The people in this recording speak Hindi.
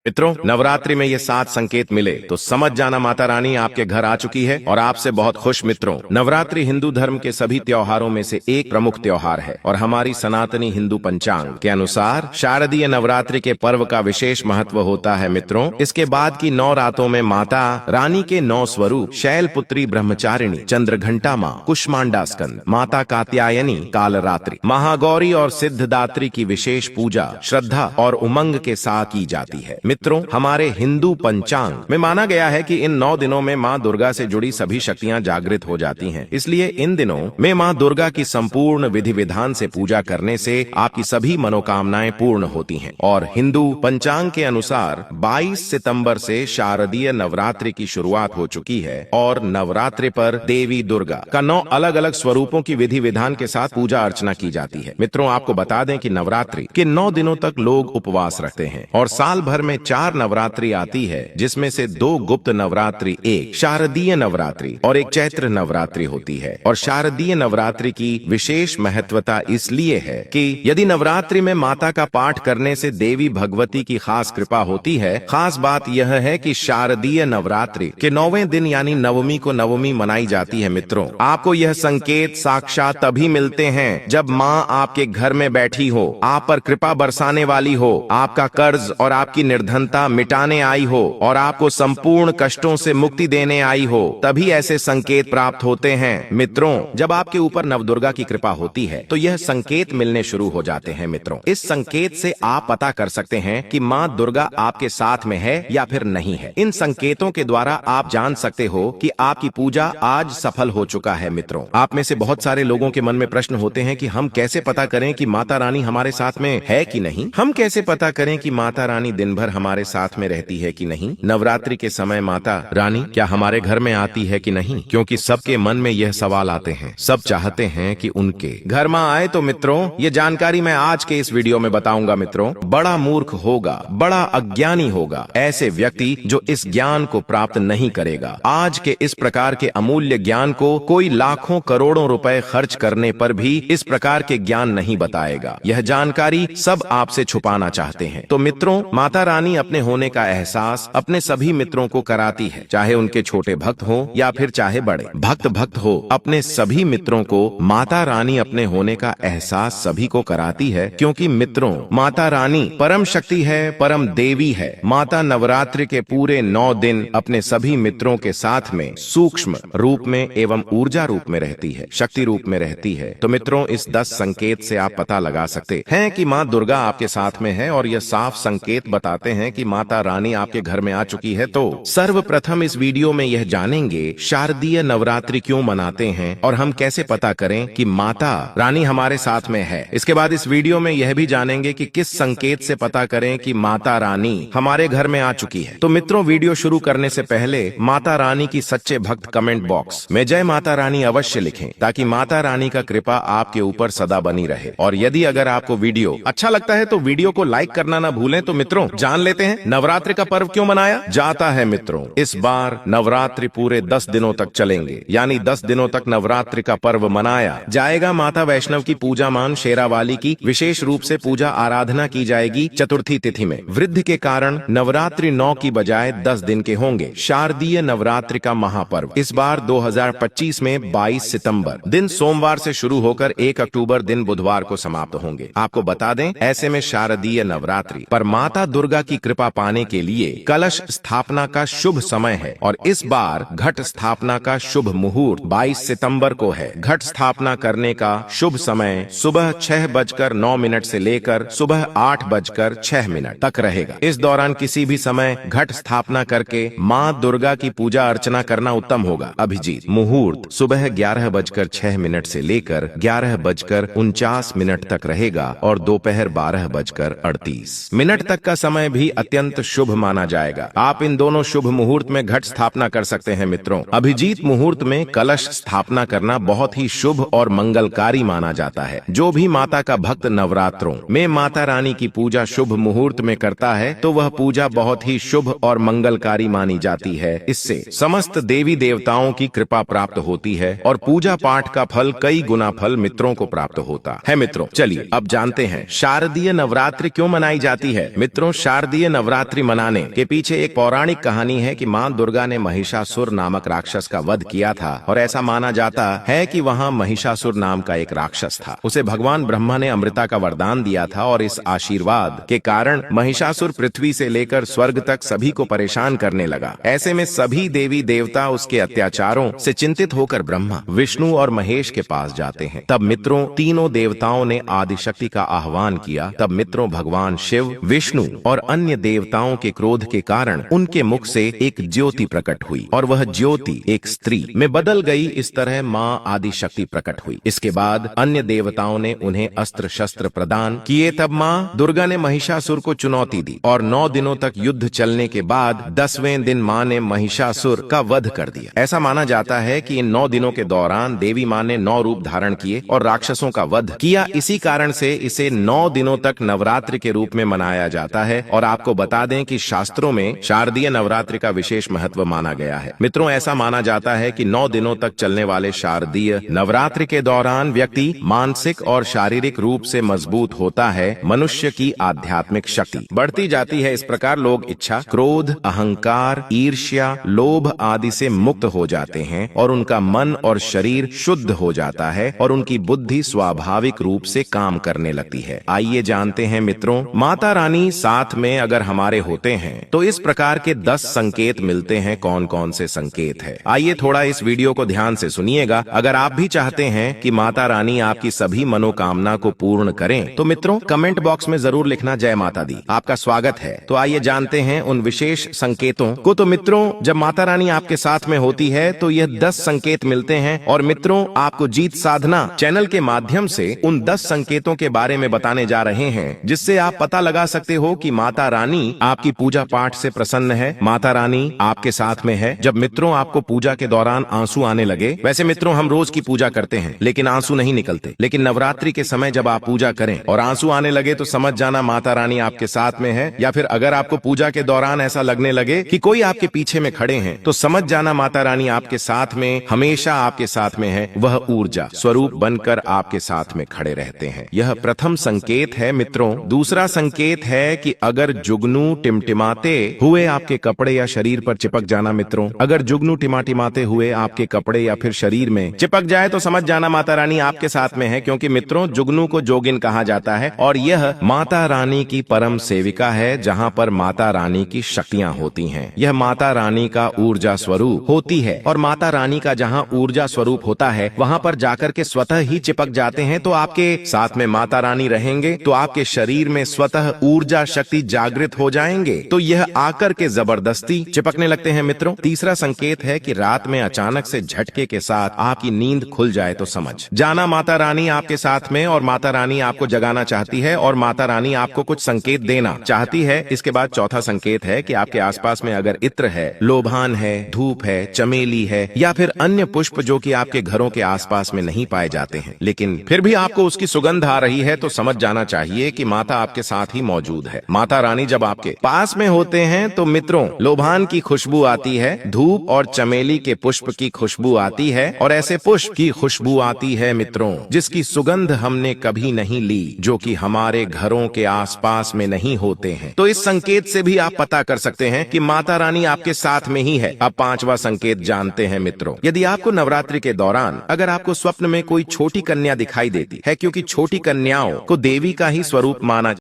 मित्रों, नवरात्रि में ये 7 संकेत मिले तो समझ जाना माता रानी आपके घर आ चुकी है और आपसे बहुत खुश। मित्रों, नवरात्रि हिंदू धर्म के सभी त्योहारों में से एक प्रमुख त्योहार है और हमारी सनातनी हिंदू पंचांग के अनुसार शारदीय नवरात्रि के पर्व का विशेष महत्व होता है। मित्रों, इसके बाद की 9 रातों में माता रानी के 9 स्वरूप शैलपुत्री ब्रह्मचारिणी, चंद्रघंटा माँ, कुष्मांडा स्कंद, माता कात्यायनी, कालरात्रि, महागौरी और सिद्धदात्री की विशेष पूजा श्रद्धा और उमंग के साथ की जाती है। मित्रों, हमारे हिंदू पंचांग में माना गया है कि इन 9 दिनों में मां दुर्गा से जुड़ी सभी शक्तियां जागृत हो जाती हैं। इसलिए इन दिनों में मां दुर्गा की संपूर्ण विधि विधान से पूजा करने से आपकी सभी मनोकामनाएं पूर्ण होती हैं। और हिंदू पंचांग के अनुसार 22 सितंबर से शारदीय नवरात्रि की शुरुआत हो चुकी है और नवरात्रि पर देवी दुर्गा का 9 अलग अलग स्वरूपों की विधि विधान के साथ पूजा अर्चना की जाती है। मित्रों, आपको बता दें कि नवरात्रि के 9 दिनों तक लोग उपवास रखते हैं और साल भर में 4 नवरात्रि आती है, जिसमें से 2 गुप्त नवरात्रि, एक शारदीय नवरात्रि और एक चैत्र नवरात्रि होती है। और शारदीय नवरात्रि की विशेष महत्वता इसलिए है कि यदि नवरात्रि में माता का पाठ करने से देवी भगवती की खास कृपा होती है। खास बात यह है कि शारदीय नवरात्रि के 9वें दिन यानी नवमी को नवमी मनाई जाती है। मित्रों, आपको यह संकेत साक्षात तभी मिलते हैं जब माँ आपके घर में बैठी हो, आप पर कृपा बरसाने वाली हो, आपका कर्ज और आपकी निर्धनता मिटाने आई हो और आपको संपूर्ण कष्टों से मुक्ति देने आई हो, तभी ऐसे संकेत प्राप्त होते हैं। मित्रों, जब आपके ऊपर नवदुर्गा की कृपा होती है तो यह संकेत मिलने शुरू हो जाते हैं। मित्रों, इस संकेत से आप पता कर सकते हैं कि माँ दुर्गा आपके साथ में है या फिर नहीं है। इन संकेतों के द्वारा आप जान सकते हो कि आपकी पूजा आज सफल हो चुका है। मित्रों, आप में से बहुत सारे लोगों के मन में प्रश्न होते हैं कि हम कैसे पता करें कि माता रानी हमारे साथ में है कि नहीं। हम कैसे पता करें कि माता रानी दिन भर हमारे साथ में रहती है कि नहीं। नवरात्रि के समय माता रानी क्या हमारे घर में आती है कि नहीं, क्योंकि सबके मन में यह सवाल आते हैं। सब चाहते हैं कि उनके घर मां आए। तो मित्रों, ये जानकारी मैं आज के इस वीडियो में बताऊंगा। मित्रों, बड़ा मूर्ख होगा, बड़ा अज्ञानी होगा ऐसे व्यक्ति जो इस ज्ञान को प्राप्त नहीं करेगा। आज के इस प्रकार के अमूल्य ज्ञान को कोई लाखों करोड़ों रुपए खर्च करने पर भी इस प्रकार के ज्ञान नहीं बताएगा। यह जानकारी सब आपसे छुपाना चाहते हैं। तो मित्रों, माता रानी अपने होने का एहसास अपने सभी मित्रों को कराती है, चाहे उनके छोटे भक्त हो या फिर चाहे बड़े भक्त हो। अपने सभी मित्रों को माता रानी अपने होने का एहसास सभी को कराती है, क्योंकि मित्रों, माता रानी परम शक्ति है, परम देवी है। माता नवरात्रि के पूरे 9 दिन अपने सभी मित्रों के साथ में सूक्ष्म रूप में एवं ऊर्जा रूप में रहती है, शक्ति रूप में रहती है। तो मित्रों, इस 10 संकेत से आप पता लगा सकते हैं कि माँ दुर्गा आपके साथ में है और यह साफ संकेत बताते हैं कि माता रानी आपके घर में आ चुकी है। तो सर्वप्रथम इस वीडियो में यह जानेंगे शारदीय नवरात्रि क्यों मनाते हैं और हम कैसे पता करें कि माता रानी हमारे साथ में है। इसके बाद इस वीडियो में यह भी जानेंगे कि किस संकेत से पता करें कि माता रानी हमारे घर में आ चुकी है। तो मित्रों, वीडियो शुरू करने से पहले माता रानी की सच्चे भक्त कमेंट बॉक्स में जय माता रानी अवश्य लिखें, ताकि माता रानी का कृपा आपके ऊपर सदा बनी रहे। और यदि अगर आपको वीडियो अच्छा लगता है तो वीडियो को लाइक करना ना भूलें। तो मित्रों, जान लेते हैं नवरात्रि का पर्व क्यों मनाया जाता है। मित्रों, इस बार नवरात्रि पूरे 10 दिनों तक चलेंगे, यानी 10 दिनों तक नवरात्रि का पर्व मनाया जाएगा। माता वैष्णव की पूजा मान शेरावाली की विशेष रूप से पूजा आराधना की जाएगी चतुर्थी तिथि में। वृद्धि के कारण नवरात्रि 9 की बजाय 10 दिन के होंगे। शारदीय नवरात्रि का महापर्व इस बार 2025 में 22 सितंबर दिन सोमवार से शुरू होकर 1 अक्टूबर दिन बुधवार को समाप्त होंगे। आपको बता दें, ऐसे में शारदीय नवरात्रि पर माता दुर्गा की कृपा पाने के लिए कलश स्थापना का शुभ समय है और इस बार घट स्थापना का शुभ मुहूर्त 22 सितंबर को है। घट स्थापना करने का शुभ समय सुबह 6:09 से लेकर सुबह 8:06 तक रहेगा। इस दौरान किसी भी समय घट स्थापना करके माँ दुर्गा की पूजा अर्चना करना उत्तम होगा। अभिजीत मुहूर्त सुबह 11:06 से लेकर 11:49 तक रहेगा और दोपहर 12:38 तक का समय भी अत्यंत शुभ माना जाएगा। आप इन दोनों शुभ मुहूर्त में घट स्थापना कर सकते हैं। मित्रों, अभिजीत मुहूर्त में कलश स्थापना करना बहुत ही शुभ और मंगलकारी माना जाता है। जो भी माता का भक्त नवरात्रों में माता रानी की पूजा शुभ मुहूर्त में करता है तो वह पूजा बहुत ही शुभ और मंगलकारी मानी जाती है। इससे समस्त देवी देवताओं की कृपा प्राप्त होती है और पूजा पाठ का फल कई गुना फल मित्रों को प्राप्त होता है। मित्रों, चलिए अब जानते हैं शारदीय नवरात्रि क्यों मनाई जाती है। मित्रों, शारदीय शारदीय नवरात्रि मनाने के पीछे एक पौराणिक कहानी है कि मां दुर्गा ने महिषासुर नामक राक्षस का वध किया था और ऐसा माना जाता है कि वहां महिषासुर नाम का एक राक्षस था। उसे भगवान ब्रह्मा ने अमृता का वरदान दिया था और इस आशीर्वाद के कारण महिषासुर पृथ्वी से लेकर स्वर्ग तक सभी को परेशान करने लगा। ऐसे में सभी देवी देवता उसके अत्याचारों से चिंतित होकर ब्रह्मा, विष्णु और महेश के पास जाते हैं। तब मित्रों तीनों देवताओं ने आदिशक्ति का आह्वान किया। तब मित्रों भगवान शिव, विष्णु और अन्य देवताओं के क्रोध के कारण उनके मुख से एक ज्योति प्रकट हुई और वह ज्योति एक स्त्री में बदल गई। इस तरह मां आदिशक्ति प्रकट हुई। इसके बाद अन्य देवताओं ने उन्हें अस्त्र शस्त्र प्रदान किए। तब मां दुर्गा ने महिषासुर को चुनौती दी और 9 दिनों तक युद्ध चलने के बाद 10वें दिन मां ने महिषासुर का वध कर दिया। ऐसा माना जाता है कि इन 9 दिनों के दौरान देवी मां ने 9 रूप धारण किए और राक्षसों का वध किया। इसी कारण से इसे 9 दिनों तक नवरात्रि के रूप में मनाया जाता है। और आपको बता दें कि शास्त्रों में शारदीय नवरात्रि का विशेष महत्व माना गया है। मित्रों ऐसा माना जाता है कि 9 दिनों तक चलने वाले शारदीय नवरात्रि के दौरान व्यक्ति मानसिक और शारीरिक रूप से मजबूत होता है। मनुष्य की आध्यात्मिक शक्ति बढ़ती जाती है। इस प्रकार लोग इच्छा, क्रोध, अहंकार, ईर्ष्या, लोभ आदि से मुक्त हो जाते हैं और उनका मन और शरीर शुद्ध हो जाता है और उनकी बुद्धि स्वाभाविक रूप से काम करने लगती है। आइए जानते हैं मित्रों, माता रानी साथ में अगर हमारे होते हैं तो इस प्रकार के 10 संकेत मिलते हैं। कौन कौन से संकेत है, आइए थोड़ा इस वीडियो को ध्यान से सुनिएगा। अगर आप भी चाहते हैं कि माता रानी आपकी सभी मनोकामना को पूर्ण करें तो मित्रों कमेंट बॉक्स में जरूर लिखना जय माता दी, आपका स्वागत है। तो आइए जानते हैं उन विशेष संकेतों को। तो मित्रों जब माता रानी आपके साथ में होती है तो यह 10 संकेत मिलते हैं और मित्रों आपको जीत साधना चैनल के माध्यम से उन 10 संकेतों के बारे में बताने जा रहे हैं जिससे आप पता लगा सकते हो कि माता रानी आपकी पूजा पाठ से प्रसन्न है, माता रानी आपके साथ में है। जब मित्रों आपको पूजा के दौरान आंसू आने लगे, वैसे मित्रों हम रोज की पूजा करते हैं लेकिन आंसू नहीं निकलते, लेकिन नवरात्रि के समय जब आप पूजा करें और आंसू आने लगे तो समझ जाना माता रानी आपके साथ में है। या फिर अगर आपको पूजा के दौरान ऐसा लगने लगे कि कोई आपके पीछे में खड़े हैं तो समझ जाना माता रानी आपके साथ में, हमेशा आपके साथ में है। वह ऊर्जा स्वरूप बनकर आपके साथ में खड़े रहते हैं। यह प्रथम संकेत है मित्रों। दूसरा संकेत है कि अगर जुगनू टिमटिमाते हुए आपके कपड़े या शरीर पर चिपक जाना। मित्रों अगर जुगनू टिमटिमाते हुए आपके कपड़े या फिर शरीर में चिपक जाए तो समझ जाना माता रानी आपके साथ में है, क्योंकि मित्रों जुगनू को जोगिन कहा जाता है और यह माता रानी की परम सेविका है जहां पर माता रानी की शक्तियां होती हैं। यह माता रानी का ऊर्जा स्वरूप होती है और माता रानी का जहां ऊर्जा स्वरूप होता है वहां पर जाकर के स्वतः ही चिपक जाते हैं। तो आपके साथ में माता रानी रहेंगे तो आपके शरीर में स्वतः ऊर्जा शक्ति जागृत हो जाएंगे, तो यह आकर के जबरदस्ती चिपकने लगते हैं। मित्रों तीसरा संकेत है कि रात में अचानक से झटके के साथ आपकी नींद खुल जाए तो समझ जाना माता रानी आपके साथ में और माता रानी आपको जगाना चाहती है और माता रानी आपको कुछ संकेत देना चाहती है। इसके बाद चौथा संकेत है कि आपके आसपास में अगर इत्र है, लोबान है, धूप है, चमेली है या फिर अन्य पुष्प जो कि आपके घरों के आसपास में नहीं पाए जाते हैं लेकिन फिर भी आपको उसकी सुगंध आ रही है तो समझ जाना चाहिए कि माता आपके साथ ही मौजूद है। माता रानी जब आपके पास में होते हैं तो मित्रों लोबान की खुशबू आती है, धूप और चमेली के पुष्प की खुशबू आती है और ऐसे पुष्प की खुशबू आती है मित्रों जिसकी सुगंध हमने कभी नहीं ली, जो कि हमारे घरों के आसपास में नहीं होते हैं। तो इस संकेत से भी आप पता कर सकते हैं कि माता रानी आपके साथ में ही है। अब पांचवा संकेत जानते हैं मित्रों। यदि आपको नवरात्रि के दौरान अगर आपको स्वप्न में कोई छोटी कन्या दिखाई देती है, क्योंकि छोटी कन्याओं को देवी का ही स्वरूप माना